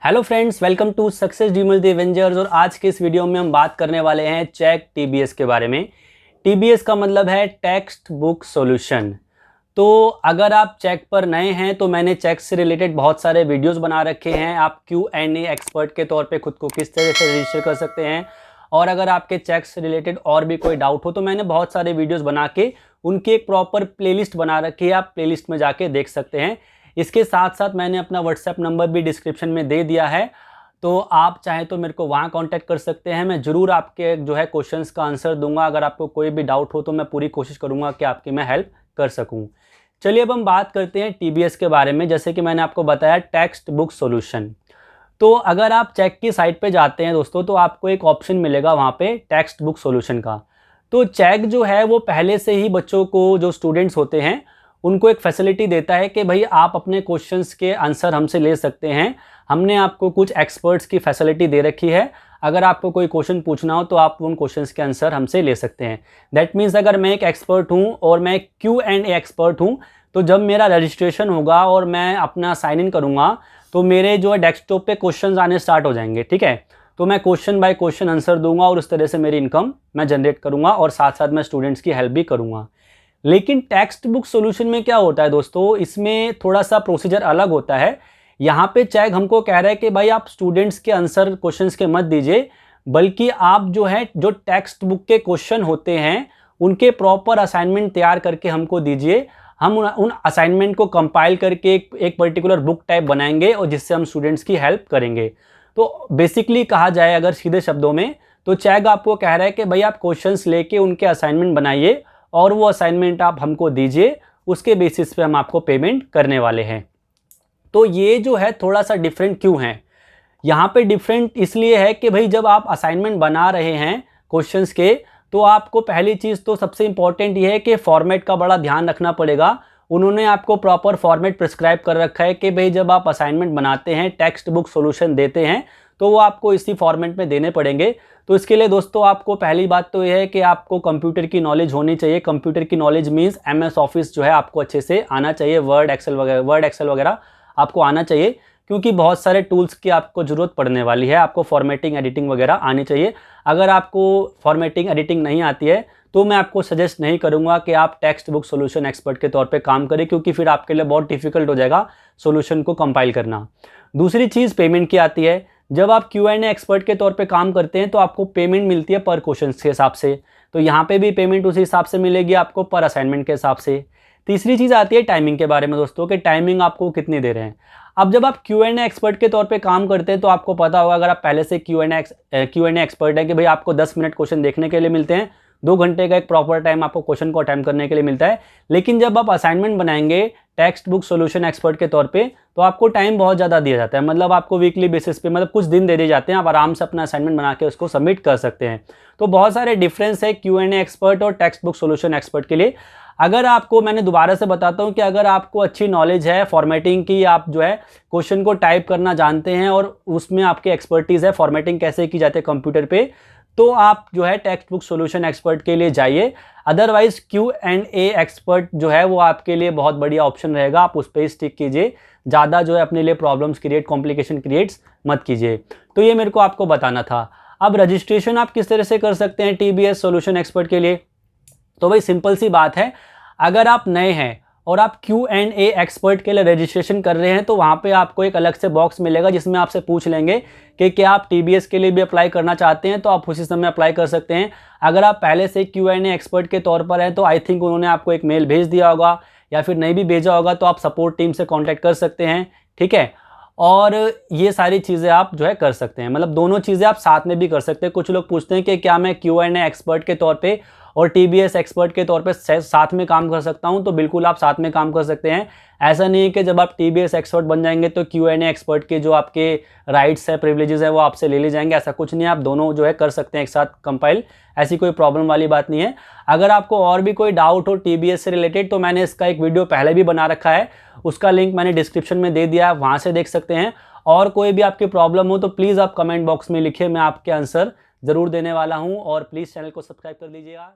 Hello friends, welcome to Success Dreamers the Avengers. और आज के इस वीडियो में हम बात करने वाले हैं चैक टीबीएस के बारे में। टीबीएस का मतलब है टेक्स्ट बुक सॉल्यूशन। तो अगर आप चैक पर नए हैं तो मैंने चैक से रिलेटेड बहुत सारे वीडियोस बना रखे हैं। आप Q&A एक्सपर्ट के तौर पे खुद को किस तरह से रजिस्टर कर सकते हैं, और अगर आपके चैक से रिलेटेड और भी कोई डाउट हो तो मैंने बहुत सारे वीडियोस बना के उनकी एक प्रॉपर प्लेलिस्ट बना रखी है। आप प्लेलिस्ट में जाके देख सकते हैं। इसके साथ साथ मैंने अपना व्हाट्सएप नंबर भी डिस्क्रिप्शन में दे दिया है, तो आप चाहें तो मेरे को वहाँ कांटेक्ट कर सकते हैं। मैं ज़रूर आपके जो है क्वेश्चंस का आंसर दूंगा। अगर आपको कोई भी डाउट हो तो मैं पूरी कोशिश करूंगा कि आपकी मैं हेल्प कर सकूं। चलिए अब हम बात करते हैं टीबीएस के बारे में। जैसे कि मैंने आपको बताया टेक्स्ट बुक सॉल्यूशन। तो अगर आप चैक की साइट पे जाते हैं दोस्तों, तो आपको एक ऑप्शन मिलेगा वहाँ पे टेक्स्ट बुक सॉल्यूशन का। तो चैक जो है वो पहले से ही बच्चों को, जो स्टूडेंट्स होते हैं, उनको एक फैसिलिटी देता है कि भाई आप अपने क्वेश्चंस के आंसर हमसे ले सकते हैं। हमने आपको कुछ एक्सपर्ट्स की फैसिलिटी दे रखी है। अगर आपको कोई क्वेश्चन पूछना हो तो आप उन क्वेश्चंस के आंसर हमसे ले सकते हैं। दैट मीन्स अगर मैं एक एक्सपर्ट हूँ और मैं एक Q&A एक्सपर्ट हूँ, तो जब मेरा रजिस्ट्रेशन होगा और मैं अपना साइन इन करूँगा तो मेरे जो है डेस्कटॉप पे क्वेश्चन आने स्टार्ट हो जाएंगे। ठीक है, तो मैं क्वेश्चन बाय क्वेश्चन आंसर दूंगा और उस तरह से मेरी इनकम मैं जनरेट करूँगा और साथ साथ मैं स्टूडेंट्स की हेल्प भी करूँगा। लेकिन टेक्स्ट बुक सॉल्यूशन में क्या होता है दोस्तों, इसमें थोड़ा सा प्रोसीजर अलग होता है। यहाँ पे चैक हमको कह रहा है कि भाई आप स्टूडेंट्स के आंसर क्वेश्चंस के मत दीजिए, बल्कि आप जो टेक्स्ट बुक के क्वेश्चन होते हैं उनके प्रॉपर असाइनमेंट तैयार करके हमको दीजिए। हम उन असाइनमेंट को कंपाइल करके एक पर्टिकुलर बुक टाइप बनाएंगे और जिससे हम स्टूडेंट्स की हेल्प करेंगे। तो बेसिकली कहा जाए अगर सीधे शब्दों में, तो चैक आपको कह रहा है कि भाई आप क्वेश्चंस लेके उनके असाइनमेंट बनाइए और वो असाइनमेंट आप हमको दीजिए, उसके बेसिस पे हम आपको पेमेंट करने वाले हैं। तो ये जो है थोड़ा सा डिफरेंट क्यों है? यहाँ पे डिफरेंट इसलिए है कि भाई जब आप असाइनमेंट बना रहे हैं क्वेश्चंस के, तो आपको पहली चीज़ तो सबसे इंपॉर्टेंट ये है कि फॉर्मेट का बड़ा ध्यान रखना पड़ेगा। उन्होंने आपको प्रॉपर फॉर्मेट प्रिस्क्राइब कर रखा है कि भाई जब आप असाइनमेंट बनाते हैं, टेक्स्ट बुक सॉल्यूशन देते हैं, तो वो आपको इसी फॉर्मेट में देने पड़ेंगे। तो इसके लिए दोस्तों आपको पहली बात तो ये है कि आपको कंप्यूटर की नॉलेज होनी चाहिए। कंप्यूटर की नॉलेज मीन्स MS ऑफिस जो है आपको अच्छे से आना चाहिए। वर्ड एक्सेल वगैरह आपको आना चाहिए, क्योंकि बहुत सारे टूल्स की आपको ज़रूरत पड़ने वाली है। आपको फॉर्मेटिंग, एडिटिंग वगैरह आनी चाहिए। अगर आपको फॉर्मेटिंग, एडिटिंग नहीं आती है तो मैं आपको सजेस्ट नहीं करूंगा कि आप टेक्स्ट बुक सॉल्यूशन एक्सपर्ट के तौर पे काम करें, क्योंकि फिर आपके लिए बहुत डिफिकल्ट हो जाएगा सॉल्यूशन को कंपाइल करना। दूसरी चीज़ पेमेंट की आती है। जब आप Q&A एक्सपर्ट के तौर पे काम करते हैं तो आपको पेमेंट मिलती है पर क्वेश्चन के हिसाब से। तो यहाँ पे भी पेमेंट उसी हिसाब से मिलेगी आपको, पर असाइनमेंट के हिसाब से। तीसरी चीज़ आती है टाइमिंग के बारे में दोस्तों, कि टाइमिंग आपको कितनी दे रहे हैं। अब जब आप Q&A एक्सपर्ट के तौर पे काम करते हैं तो आपको पता होगा, अगर आप पहले से Q&A एक्सपर्ट है कि भाई आपको 10 मिनट क्वेश्चन देखने के लिए मिलते हैं, 2 घंटे का एक प्रॉपर टाइम आपको क्वेश्चन को अटेम्प्ट करने के लिए मिलता है। लेकिन जब आप असाइनमेंट बनाएंगे टेक्स्ट बुक सॉल्यूशन एक्सपर्ट के तौर पे, तो आपको टाइम बहुत ज़्यादा दिया जाता है। मतलब आपको वीकली बेसिस पे, मतलब कुछ दिन दे दिए जाते हैं, आप आराम से अपना असाइनमेंट बना के उसको सबमिट कर सकते हैं। तो बहुत सारे डिफरेंस है Q&A एक्सपर्ट और टेक्स्ट बुक सॉल्यूशन एक्सपर्ट के लिए। अगर आपको, मैंने दोबारा से बताता हूँ कि अगर आपको अच्छी नॉलेज है फॉर्मेटिंग की, आप जो है क्वेश्चन को टाइप करना जानते हैं और उसमें आपकी एक्सपर्टीज़ है, फॉर्मेटिंग कैसे की जाती है कंप्यूटर पे, तो आप जो है टेक्स्ट बुक सॉल्यूशन एक्सपर्ट के लिए जाइए। अदरवाइज Q&A एक्सपर्ट जो है वो आपके लिए बहुत बढ़िया ऑप्शन रहेगा। आप उस पर स्टिक कीजिए, ज़्यादा जो है अपने लिए प्रॉब्लम्स क्रिएट, कॉम्प्लिकेशन क्रिएट्स मत कीजिए। तो ये मेरे को आपको बताना था। अब रजिस्ट्रेशन आप किस तरह से कर सकते हैं TBS सॉल्यूशन एक्सपर्ट के लिए? तो भाई सिंपल सी बात है, अगर आप नए हैं और आप Q&A एक्सपर्ट के लिए रजिस्ट्रेशन कर रहे हैं, तो वहाँ पे आपको एक अलग से बॉक्स मिलेगा जिसमें आपसे पूछ लेंगे कि क्या आप TBS के लिए भी अप्लाई करना चाहते हैं, तो आप उसी समय अप्लाई कर सकते हैं। अगर आप पहले से Q&A एक्सपर्ट के तौर पर हैं तो आई थिंक उन्होंने आपको एक मेल भेज दिया होगा, या फिर नहीं भी भेजा होगा तो आप सपोर्ट टीम से कॉन्टैक्ट कर सकते हैं। ठीक है, और ये सारी चीज़ें आप जो है कर सकते हैं। मतलब दोनों चीज़ें आप साथ में भी कर सकते हैं। कुछ लोग पूछते हैं कि क्या मैं Q&A एक्सपर्ट के तौर पे और TBS एक्सपर्ट के तौर पे साथ में काम कर सकता हूं? तो बिल्कुल आप साथ में काम कर सकते हैं। ऐसा नहीं है कि जब आप TBS एक्सपर्ट बन जाएंगे तो Q&A एक्सपर्ट के जो आपके राइट्स है, प्रिविलेजेस है, वो आपसे ले जाएंगे। ऐसा कुछ नहीं है, आप दोनों जो है कर सकते हैं एक साथ कंपाइल। ऐसी कोई प्रॉब्लम वाली बात नहीं है। अगर आपको और भी कोई डाउट हो TBS से रिलेटेड, तो मैंने इसका एक वीडियो पहले भी बना रखा है, उसका लिंक मैंने डिस्क्रिप्शन में दे दिया है, वहाँ से देख सकते हैं। और कोई भी आपकी प्रॉब्लम हो तो प्लीज़ आप कमेंट बॉक्स में लिखिए, मैं आपके आंसर ज़रूर देने वाला हूँ। और प्लीज़ चैनल को सब्सक्राइब कर लीजिएगा।